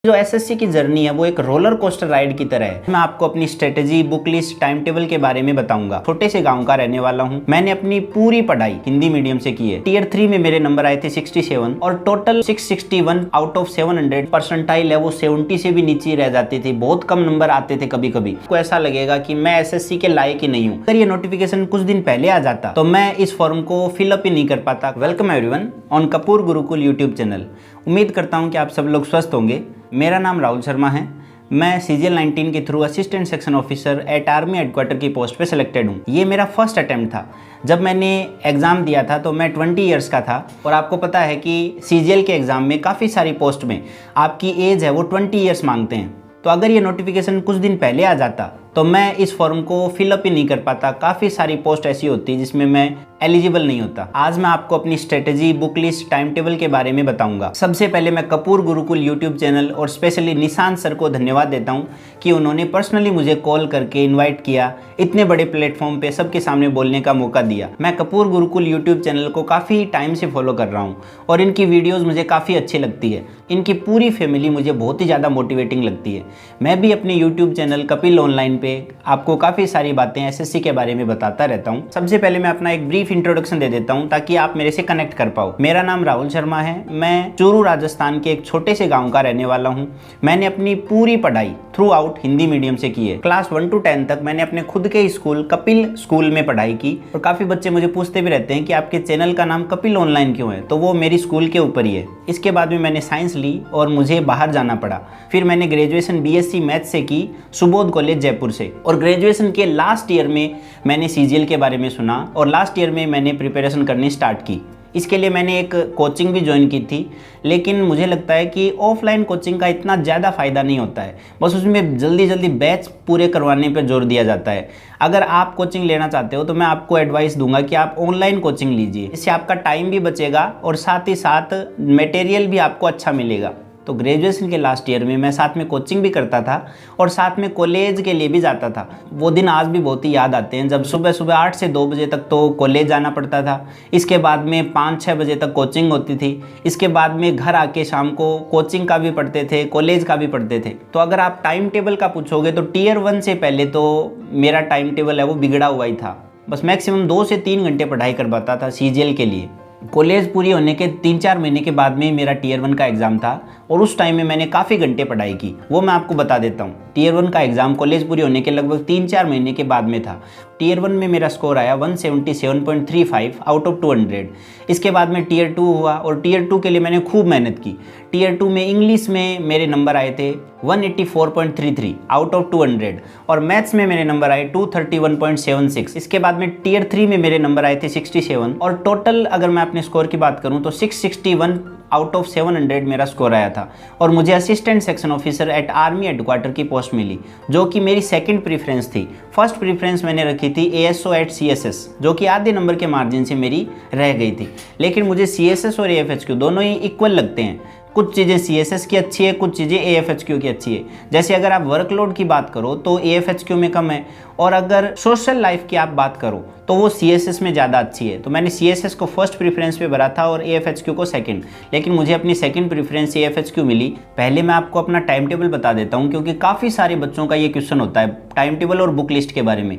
जो एसएससी की जर्नी है वो एक रोलर कोस्टर राइड की तरह है। मैं आपको अपनी strategy, book list, time table के बारे में बताऊंगा। छोटे से गांव का रहने वाला हूं। मैंने अपनी पूरी पढ़ाई हिंदी मीडियम से की है। टियर 3 में मेरे नंबर आए थे 67 और टोटल 661 आउट ऑफ 700 परसेंटाइल है वो 70 से भी नीचे रह जाते थे। बहुत कम नंबर आते थे कभी कभी। को ऐसा लगेगा कि मैं एसएससी के लायक ही नहीं हूँ। अगर ये नोटिफिकेशन कुछ दिन पहले आ जाता तो मैं इस फॉर्म को फिलअप ही नहीं कर पाता। Welcome everyone on Kapoor Gurukul YouTube channel. उम्मीद करता हूँ कि आप सब लोग स्वस्थ होंगे। मेरा नाम राहुल शर्मा है। मैं CGL 19 के through assistant section officer eight army headquarter की पोस्ट पे सिलेक्टेड हूँ। ये मेरा फर्स्ट अटेम्प्ट था। जब मैंने एग्ज़ाम दिया था तो मैं 20 इयर्स का था और आपको पता है कि CGL के एग्ज़ाम में काफ़ी सारी पोस्ट में आपकी एज है वो 20 इयर्स मांगते हैं। तो अगर ये नोटिफिकेशन कुछ दिन पहले आ जाता तो मैं इस फॉर्म को फिलअप ही नहीं कर पाता। काफ़ी सारी पोस्ट ऐसी होती जिसमें मैं एलिजिबल नहीं होता। आज मैं आपको अपनी strategy, book list, time table के बारे में बताऊंगा। सबसे पहले मैं कपूर गुरुकुल यूट्यूब चैनल और स्पेशली निशांत सर को धन्यवाद देता हूं कि उन्होंने पर्सनली मुझे कॉल करके इनवाइट किया, इतने बड़े प्लेटफॉर्म पे सबके सामने बोलने का मौका दिया। मैं कपूर गुरुकुल यूट्यूब चैनल को काफ़ी टाइम से फॉलो कर रहा हूँ और इनकी वीडियोज़ मुझे काफ़ी अच्छी लगती है। इनकी पूरी फैमिली मुझे बहुत ही ज़्यादा मोटिवेटिंग लगती है। मैं भी अपने यूट्यूब चैनल कपिल ऑनलाइन पे आपको काफ़ी सारी बातें एसएससी के बारे में बताता रहता हूँ। सबसे पहले मैं अपना एक ब्रीफ इंट्रोडक्शन दे देता हूँ ताकि आप मेरे से कनेक्ट कर पाओ। मेरा नाम राहुल शर्मा है। मैं चूरू राजस्थान के एक छोटे से गांव का रहने वाला हूँ। मैंने अपनी पूरी पढ़ाई थ्रू आउट हिंदी मीडियम से की है। क्लास 1 to 10 तक मैंने अपने खुद के स्कूल कपिल स्कूल में पढ़ाई की और काफ़ी बच्चे मुझे पूछते भी रहते हैं कि आपके चैनल का नाम कपिल ऑनलाइन क्यों है, तो वो मेरी स्कूल के ऊपर ही है। इसके बाद में मैंने साइंस ली और मुझे बाहर जाना पड़ा। फिर मैंने ग्रेजुएशन BSc मैथ से की सुबोध कॉलेज जयपुर से और ग्रेजुएशन के लास्ट ईयर में मैंने CGL के बारे में सुना और लास्ट ईयर में मैंने प्रिपरेशन करनी स्टार्ट की। इसके लिए मैंने एक कोचिंग भी ज्वाइन की थी, लेकिन मुझे लगता है कि ऑफलाइन कोचिंग का इतना ज़्यादा फ़ायदा नहीं होता है। बस उसमें जल्दी जल्दी बैच पूरे करवाने पर जोर दिया जाता है। अगर आप कोचिंग लेना चाहते हो तो मैं आपको एडवाइस दूंगा कि आप ऑनलाइन कोचिंग लीजिए। इससे आपका टाइम भी बचेगा और साथ ही साथ मटेरियल भी आपको अच्छा मिलेगा। तो ग्रेजुएशन के लास्ट ईयर में मैं साथ में कोचिंग भी करता था और साथ में कॉलेज के लिए भी जाता था। वो दिन आज भी बहुत ही याद आते हैं जब सुबह सुबह 8 से 2 बजे तक तो कॉलेज जाना पड़ता था। इसके बाद में 5-6 बजे तक कोचिंग होती थी। इसके बाद में घर आके शाम को कोचिंग का भी पढ़ते थे, कॉलेज का भी पढ़ते थे। तो अगर आप टाइम टेबल का पूछोगे तो टियर 1 से पहले तो मेरा टाइम टेबल है वो बिगड़ा हुआ ही था। बस मैक्सिमम 2 से 3 घंटे पढ़ाई कर पाता था CGL के लिए। कॉलेज पूरी होने के 3-4 महीने के बाद में मेरा टियर 1 का एग्ज़ाम था और उस टाइम में मैंने काफ़ी घंटे पढ़ाई की। वो मैं आपको बता देता हूँ। टियर 1 का एग्ज़ाम कॉलेज पूरी होने के लगभग 3-4 महीने के बाद में था। टियर 1 में मेरा स्कोर आया 177.35 आउट ऑफ 200। इसके बाद में टियर 2 हुआ और टियर 2 के लिए मैंने खूब मेहनत की। टियर 2 में इंग्लिश में मेरे नंबर आए थे 184.33 आउट ऑफ 200 और मैथ्स में मेरे नंबर आए 231.76। इसके बाद में टियर 3 में मेरे नंबर आए थे 67 और टोटल अगर मैं अपने स्कोर की बात करूं तो 661 आउट ऑफ 700 मेरा स्कोर आया था और मुझे assistant section officer eight army headquarter की पोस्ट मिली, जो कि मेरी सेकंड प्रेफरेंस थी। फर्स्ट प्रेफरेंस मैंने रखी थी ASO एट CSS, जो कि आधे नंबर के मार्जिन से मेरी रह गई थी। लेकिन मुझे CSS और AFHQ दोनों ही इक्वल लगते हैं। कुछ चीज़ें CSS की अच्छी है, कुछ चीज़ें AFHQ की अच्छी है। जैसे अगर आप वर्कलोड की बात करो तो AFHQ में कम है और अगर सोशल लाइफ की आप बात करो तो वो CSS में ज़्यादा अच्छी है। तो मैंने CSS को फर्स्ट प्रेफरेंस पे भरा था और AFHQ को सेकंड, लेकिन मुझे अपनी सेकंड प्रेफरेंस AFHQ मिली। पहले मैं आपको अपना टाइम टेबल बता देता हूँ क्योंकि काफ़ी सारे बच्चों का ये क्वेश्चन होता है टाइम टेबल और बुक लिस्ट के बारे में।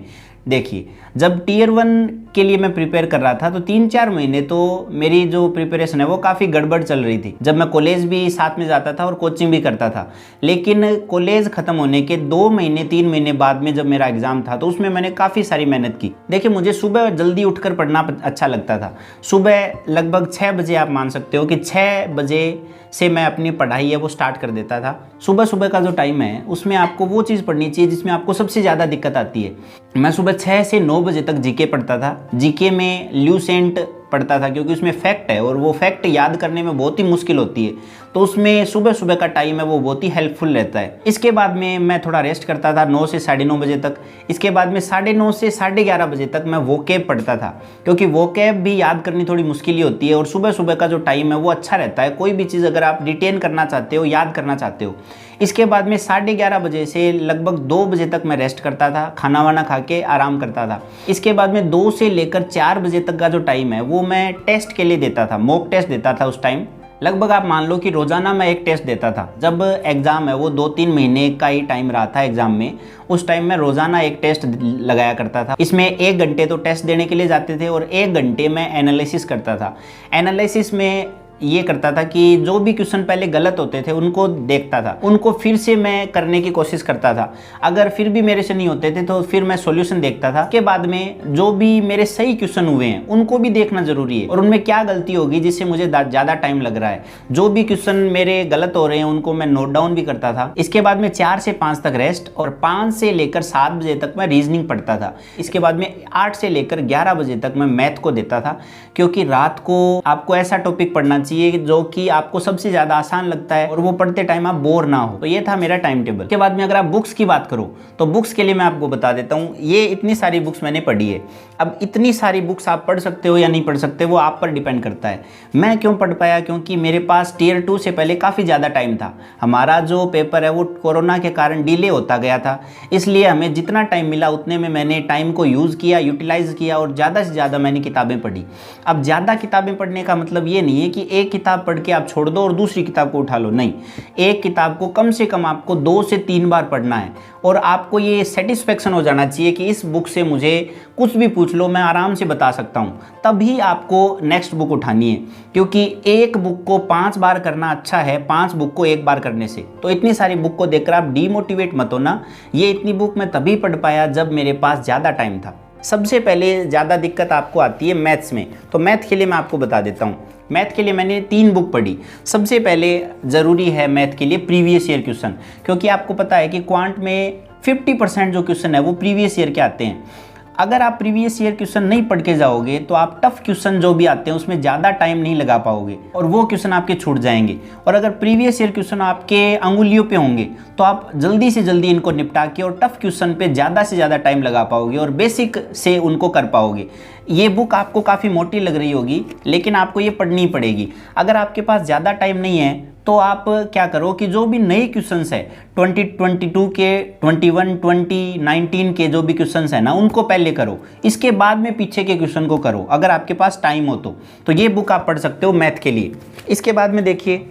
देखिए, जब टियर 1 के लिए मैं प्रिपेयर कर रहा था तो 3-4 महीने तो मेरी जो प्रिपरेशन है वो काफ़ी गड़बड़ चल रही थी। जब मैं कॉलेज भी साथ में जाता था और कोचिंग भी करता था, लेकिन कॉलेज ख़त्म होने के 2 महीने 3 महीने बाद में जब मेरा एग्ज़ाम था तो उसमें मैंने काफ़ी सारी मेहनत की। देखिए, मुझे सुबह जल्दी उठकर पढ़ना अच्छा लगता था। सुबह लगभग 6 बजे आप मान सकते हो कि 6 बजे से मैं अपनी पढ़ाई है वो स्टार्ट कर देता था। सुबह सुबह का जो टाइम है उसमें आपको वो चीज़ पढ़नी चाहिए जिसमें आपको सबसे ज़्यादा दिक्कत आती है। मैं सुबह 6 से 9 बजे तक जीके पढ़ता था। जीके में ल्यूसेंट पढ़ता था क्योंकि उसमें फैक्ट है और वो फैक्ट याद करने में बहुत ही मुश्किल होती है, तो उसमें सुबह सुबह का टाइम है वो बहुत ही हेल्पफुल रहता है। इसके बाद में मैं थोड़ा रेस्ट करता था 9 से 9:30 बजे तक। इसके बाद में 9:30 से 11:30 बजे तक मैं वोकैब पढ़ता था क्योंकि वोकैब भी याद करनी थोड़ी मुश्किल ही होती है और सुबह सुबह का जो टाइम है वो अच्छा रहता है। कोई भी चीज़ अगर आप रिटेन करना चाहते हो, याद करना चाहते हो। इसके बाद में 11:30 बजे से लगभग 2 बजे तक मैं रेस्ट करता था, खाना वाना खा के आराम करता था। इसके बाद में 2 से लेकर 4 बजे तक का जो टाइम है वो मैं टेस्ट के लिए देता था, मॉक टेस्ट देता था उस टाइम। लगभग आप मान लो कि रोज़ाना मैं एक टेस्ट देता था। जब एग्ज़ाम है वो 2-3 महीने का ही टाइम रहा था एग्ज़ाम में, उस टाइम में रोज़ाना एक टेस्ट लगाया करता था। इसमें 1 घंटे तो टेस्ट देने के लिए जाते थे और 1 घंटे में एनालिसिस करता था। एनालिसिस में ये करता था कि जो भी क्वेश्चन पहले गलत होते थे उनको देखता था, उनको फिर से मैं करने की कोशिश करता था। अगर फिर भी मेरे से नहीं होते थे तो फिर मैं सॉल्यूशन देखता था। के बाद में जो भी मेरे सही क्वेश्चन हुए हैं उनको भी देखना जरूरी है और उनमें क्या गलती होगी जिससे मुझे ज़्यादा टाइम लग रहा है। जो भी क्वेश्चन मेरे गलत हो रहे हैं उनको मैं नोट डाउन भी करता था। इसके बाद में 4 से 5 तक रेस्ट और 5 से लेकर 7 बजे तक मैं रीजनिंग पढ़ता था। इसके बाद में 8 से लेकर 11 बजे तक मैं मैथ को देता था, क्योंकि रात को आपको ऐसा टॉपिक पढ़ना चाहिए जो कि आपको सबसे ज़्यादा आसान लगता है और वो पढ़ते टाइम आप बोर ना हो। तो ये था मेरा टाइम टेबल। के बाद में अगर आप बुक्स की बात करो तो बुक्स के लिए मैं आपको बता देता हूँ, ये इतनी सारी बुक्स मैंने पढ़ी है। अब इतनी सारी बुक्स आप पढ़ सकते हो या नहीं पढ़ सकते वो आप पर डिपेंड करता है। मैं क्यों पढ़ पाया, क्योंकि मेरे पास टियर 2 से पहले काफ़ी ज़्यादा टाइम था। हमारा जो पेपर है वो कोरोना के कारण डिले होता गया था, इसलिए हमें जितना टाइम मिला उतने में मैंने टाइम को यूज़ किया, यूटिलाइज़ किया और ज़्यादा से ज़्यादा मैंने किताबें पढ़ी। अब ज़्यादा किताबें पढ़ने का मतलब ये नहीं है कि एक किताब पढ़ के आप छोड़ दो और दूसरी किताब को उठा लो, नहीं। एक किताब को कम से कम आपको 2 से 3 बार पढ़ना है और आपको ये सेटिस्फेक्शन हो जाना चाहिए कि इस बुक से मुझे कुछ भी पूछ लो मैं आराम से बता सकता हूँ, तभी आपको नेक्स्ट बुक उठानी है। क्योंकि एक बुक को 5 बार करना अच्छा है 5 बुक को 1 बार करने से। तो इतनी सारी बुक को देखकर आप डीमोटिवेट मत होना। ये इतनी बुक मैं तभी पढ़ पाया जब मेरे पास ज़्यादा टाइम था। सबसे पहले ज़्यादा दिक्कत आपको आती है मैथ्स में, तो मैथ के लिए मैं आपको बता देता हूँ। मैथ के लिए मैंने 3 बुक पढ़ी। सबसे पहले ज़रूरी है मैथ के लिए प्रीवियस ईयर क्वेश्चन, क्योंकि आपको पता है कि क्वांट में 50% जो क्वेश्चन है वो प्रीवियस ईयर के आते हैं। अगर आप प्रीवियस ईयर क्वेश्चन नहीं पढ़ के जाओगे तो आप टफ क्वेश्चन जो भी आते हैं उसमें ज़्यादा टाइम नहीं लगा पाओगे और वो क्वेश्चन आपके छूट जाएंगे। और अगर प्रीवियस ईयर क्वेश्चन आपके अंगुलियों पे होंगे तो आप जल्दी से जल्दी इनको निपटा के और टफ क्वेश्चन पे ज़्यादा से ज़्यादा टाइम लगा पाओगे और बेसिक से उनको कर पाओगे। ये बुक आपको काफ़ी मोटी लग रही होगी लेकिन आपको ये पढ़नी पड़ेगी। अगर आपके पास ज़्यादा टाइम नहीं है तो आप क्या करो कि जो भी नए क्वेश्चंस है 2022 के 21, 20, 19 के जो भी क्वेश्चंस है ना उनको पहले करो, इसके बाद में पीछे के क्वेश्चन को करो अगर आपके पास टाइम हो तो ये बुक आप पढ़ सकते हो मैथ के लिए। इसके बाद में देखिए,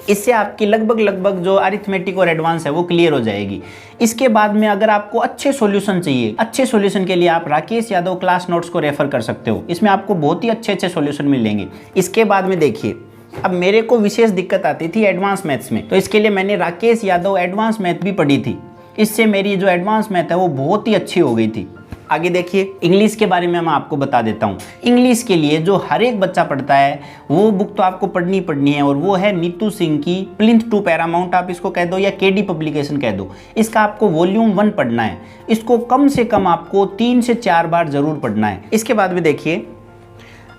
इससे आपकी लगभग जो अरिथमेटिक और एडवांस है वो क्लियर हो जाएगी। इसके बाद में अगर आपको अच्छे सॉल्यूशन चाहिए, अच्छे सॉल्यूशन के लिए आप राकेश यादव क्लास नोट्स को रेफर कर सकते हो। इसमें आपको बहुत ही अच्छे सॉल्यूशन मिलेंगे। इसके बाद में देखिए, अब मेरे को विशेष दिक्कत आती थी एडवांस मैथ्स में, तो इसके लिए मैंने राकेश यादव एडवांस मैथ भी पढ़ी थी। इससे मेरी जो एडवांस मैथ है वो बहुत ही अच्छी हो गई थी। आगे देखिए, इंग्लिश के बारे में मैं आपको बता देता हूँ। इंग्लिश के लिए जो हर एक बच्चा पढ़ता है वो बुक तो आपको पढ़नी है और वो है नीतू सिंह की प्लिंथ टू पैरामाउंट, आप इसको कह दो या केडी पब्लिकेशन कह दो। इसका आपको वॉल्यूम 1 पढ़ना है। इसको कम से कम आपको 3 से 4 बार जरूर पढ़ना है। इसके बाद में देखिए,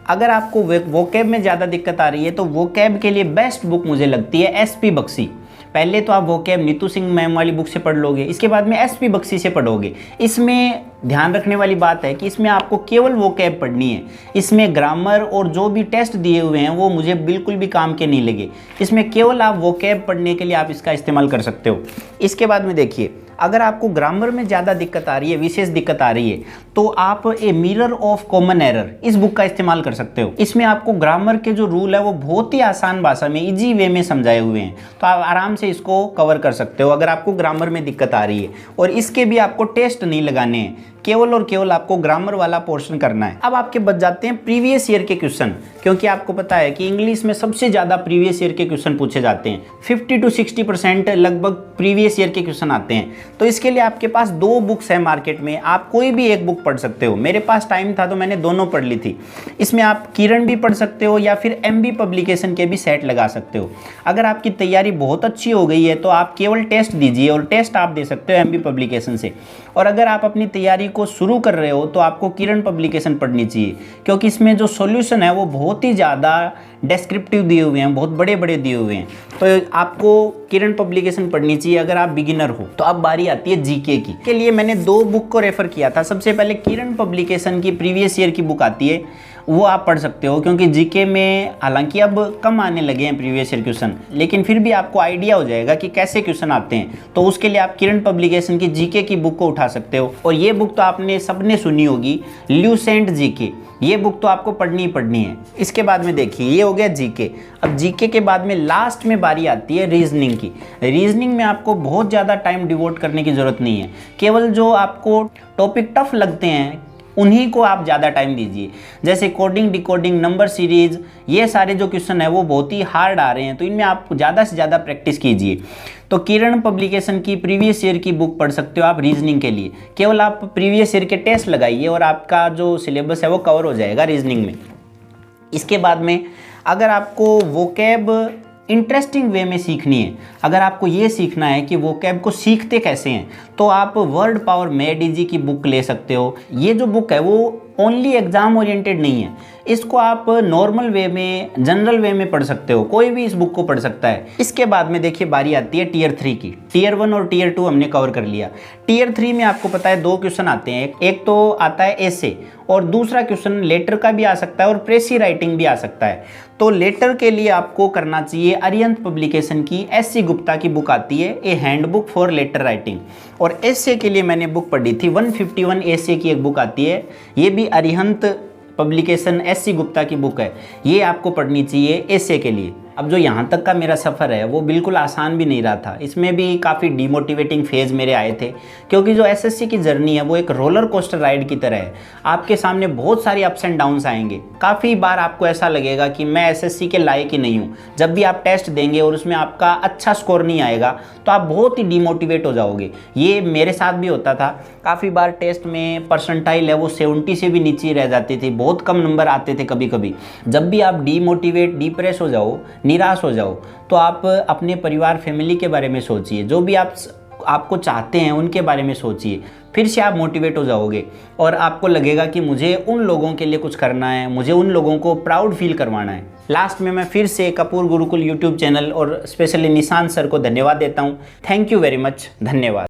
अगर आपको वोकैब में ज़्यादा दिक्कत आ रही है तो वोकैब के लिए बेस्ट बुक मुझे लगती है एसपी बख्शी। पहले तो आप वोकैब नीतू सिंह मैम वाली बुक से पढ़ लोगे, इसके बाद में एसपी बख्शी से पढ़ोगे। इसमें ध्यान रखने वाली बात है कि इसमें आपको केवल वोकैब पढ़नी है। इसमें ग्रामर और जो भी टेस्ट दिए हुए हैं वो मुझे बिल्कुल भी काम के नहीं लगे। इसमें केवल आप वोकैब पढ़ने के लिए आप इसका इस्तेमाल कर सकते हो। इसके बाद में देखिए, अगर आपको ग्रामर में ज़्यादा दिक्कत आ रही है, विशेष दिक्कत आ रही है, तो आप a mirror of common error इस बुक का इस्तेमाल कर सकते हो। इसमें आपको ग्रामर के जो रूल है वो बहुत ही आसान भाषा में, इजी वे में समझाए हुए हैं, तो आप आराम से इसको कवर कर सकते हो अगर आपको ग्रामर में दिक्कत आ रही है। और इसके भी आपको टेस्ट नहीं लगाने हैं, केवल और केवल आपको ग्रामर वाला पोर्शन करना है। अब आपके बच जाते हैं प्रीवियस ईयर के क्वेश्चन, क्योंकि आपको पता है कि इंग्लिश में सबसे ज़्यादा प्रीवियस ईयर के क्वेश्चन पूछे जाते हैं। 50 to 60% लगभग प्रीवियस ईयर के क्वेश्चन आते हैं। तो इसके लिए आपके पास 2 बुक्स है मार्केट में, आप कोई भी एक बुक पढ़ सकते हो। मेरे पास टाइम था तो मैंने दोनों पढ़ ली थी। इसमें आप किरण भी पढ़ सकते हो या फिर एमबी पब्लिकेशन के भी सेट लगा सकते हो। अगर आपकी तैयारी बहुत अच्छी हो गई है तो आप केवल टेस्ट दीजिए और टेस्ट आप दे सकते हो एमबी पब्लिकेशन से। और अगर आप अपनी तैयारी को शुरू कर रहे हो तो आपको किरण पब्लिकेशन पढ़नी चाहिए, क्योंकि इसमें जो सॉल्यूशन है वो बहुत ही ज़्यादा डिस्क्रिप्टिव दिए हुए हैं, बहुत बड़े बड़े दिए हुए हैं। तो आपको किरण पब्लिकेशन पढ़नी चाहिए अगर आप बिगिनर हो। तो अब बारी आती है जीके की। के लिए मैंने 2 बुक को रेफर किया था। सबसे पहले किरण पब्लिकेशन की प्रीवियस ईयर की बुक आती है वो आप पढ़ सकते हो, क्योंकि जीके में हालांकि अब कम आने लगे हैं प्रीवियस ईयर क्वेश्चन, लेकिन फिर भी आपको आइडिया हो जाएगा कि कैसे क्वेश्चन आते हैं। तो उसके लिए आप किरण पब्लिकेशन की जीके की बुक को उठा सकते हो। और ये बुक तो आपने सबने सुनी होगी, ल्यूसेंट जीके, ये बुक तो आपको पढ़नी ही पढ़नी है। इसके बाद में देखिए, ये हो गया जीके। अब जीके के बाद में लास्ट में बारी आती है रीजनिंग की। रीजनिंग में आपको बहुत ज़्यादा टाइम डिवोट करने की ज़रूरत नहीं है, केवल जो आपको टॉपिक टफ लगते हैं उन्हीं को आप ज़्यादा टाइम दीजिए। जैसे कोडिंग, डिकोडिंग, नंबर सीरीज, ये सारे जो क्वेश्चन है वो बहुत ही हार्ड आ रहे हैं, तो इनमें आप ज़्यादा से ज़्यादा प्रैक्टिस कीजिए। तो किरण पब्लिकेशन की प्रीवियस ईयर की बुक पढ़ सकते हो आप रीजनिंग के लिए। केवल आप प्रीवियस ईयर के टेस्ट लगाइए और आपका जो सिलेबस है वो कवर हो जाएगा रीजनिंग में। इसके बाद में अगर आपको वोकैब इंटरेस्टिंग वे में सीखनी है, अगर आपको ये सीखना है कि वोकैब को सीखते कैसे हैं, तो आप वर्ड पावर मैडीजी की बुक ले सकते हो। ये जो बुक है वो ओनली एग्जाम ओरिएंटेड नहीं है, इसको आप नॉर्मल वे में, जनरल वे में पढ़ सकते हो, कोई भी इस बुक को पढ़ सकता है। इसके बाद में देखिए बारी आती है टीयर 3 की। टीयर 1 और टीयर 2 हमने कवर कर लिया। टीयर 3 में आपको पता है 2 क्वेश्चन आते हैं, एक तो आता है एसे और दूसरा क्वेश्चन लेटर का भी आ सकता है और प्रेसी राइटिंग भी आ सकता है। तो लेटर के लिए आपको करना चाहिए अरिहंत पब्लिकेशन की SC गुप्ता की बुक आती है, ए हैंडबुक फॉर लेटर राइटिंग। और एसे के लिए मैंने बुक पढ़ी थी 151 एसे की एक बुक आती है, ये भी अरिहंत पब्लिकेशन SC गुप्ता की बुक है, ये आपको पढ़नी चाहिए एसे के लिए। अब जो यहाँ तक का मेरा सफ़र है वो बिल्कुल आसान भी नहीं रहा था, इसमें भी काफ़ी डिमोटिवेटिंग फेज़ मेरे आए थे, क्योंकि जो SSC की जर्नी है वो एक रोलर कोस्टर राइड की तरह है। आपके सामने बहुत सारी अप्स एंड डाउन्स आएंगे, काफ़ी बार आपको ऐसा लगेगा कि मैं SSC के लायक ही नहीं हूँ। जब भी आप टेस्ट देंगे और उसमें आपका अच्छा स्कोर नहीं आएगा तो आप बहुत ही डिमोटिवेट हो जाओगे। ये मेरे साथ भी होता था, काफ़ी बार टेस्ट में परसेंटाइल है वो 70 से भी नीचे रह जाती थी, बहुत कम नंबर आते थे कभी कभी। जब भी आप डीमोटिवेट, डिप्रेस हो जाओ, निराश हो जाओ, तो आप अपने परिवार, फैमिली के बारे में सोचिए, जो भी आपको चाहते हैं उनके बारे में सोचिए, फिर से आप मोटिवेट हो जाओगे और आपको लगेगा कि मुझे उन लोगों के लिए कुछ करना है, मुझे उन लोगों को प्राउड फील करवाना है। लास्ट में मैं फिर से कपूर गुरुकुल यूट्यूब चैनल और स्पेशली निशांत सर को धन्यवाद देता हूँ। थैंक यू वेरी मच, धन्यवाद।